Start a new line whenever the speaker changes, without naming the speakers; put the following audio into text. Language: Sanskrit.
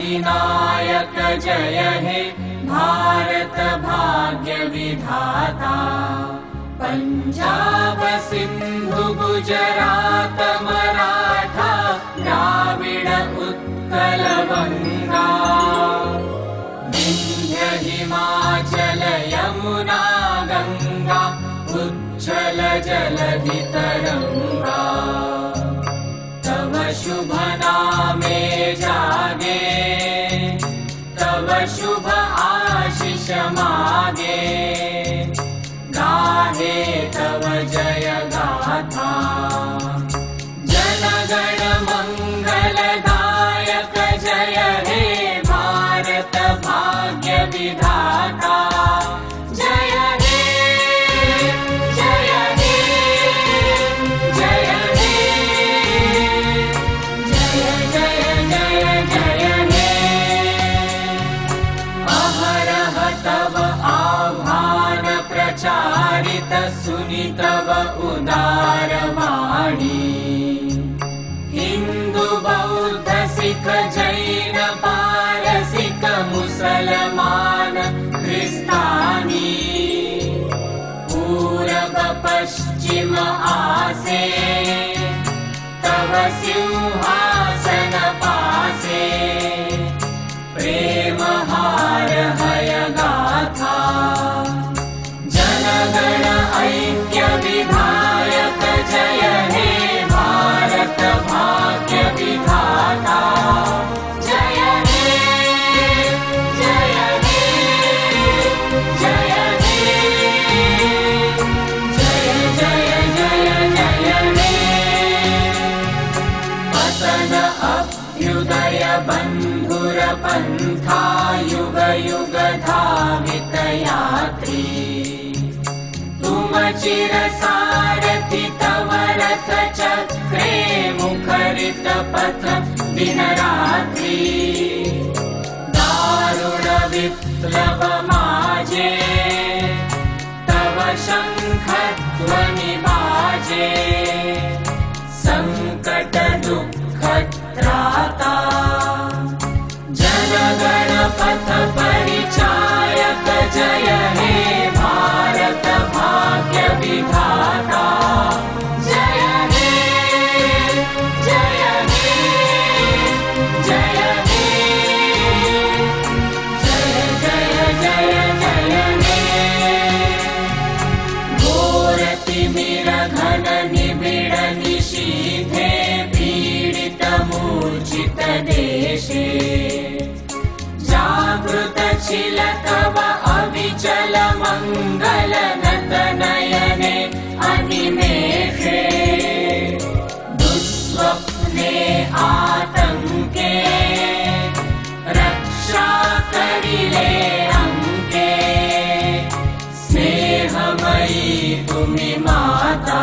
अधिनायक जय हे भारत भाग्य विधाता। पंजाब सिंधु गुजरात मराठा द्राविड उत्कल बंगा, विंध्य हिमाचल यमुना गंगा उच्छल जलधि तरंगा। तव शुभ नामे जागे, तव शुभ आशीष मागे, गाहे तव जय गाथा। जनगण मंगलदायक जय हे भारत भाग्य विधाता। जय हे जय हे जय हे जय जय जय जय हे। अहरह तव आह्वान प्रचारित सुनि तव उदार वाणी। हिंदू बौद्ध सिख जैन पारसिक मुसलमान ख्रिस्तानी, पूरब पश्चिम आसे तव सिंहासन पासे। प्रेम हार हय गाथा, जनगण ऐक्य विधायक जय हे भारत भाग्य विधाता। जय हे जय हे जय हे जय जय जय जय हे। पतन अभ्युदय बंधुर पंथा युग युग धावित यात्री। तुम चिर सारथि तव रथ चक्रे मुखरित पथ दिन रात्रि। दारुण विप्लव माजे तव शंख ध्वनि बाजे। संकट दुःख त्राता जनगण पथ परिचायक जय हे भारत भाग्य विधाता। जय हे जय हे जय हे जय जय जय जय हे। घोर तिमिर घन निबिड़ निशीथे पीडित मूर्छित देशे। जागृत छिल तव अविचल मंगल नत नयने अनिमेषे। दुस्वप्ने आतंके रक्षा करिले अंके। स्नेहमयी तुमि माता,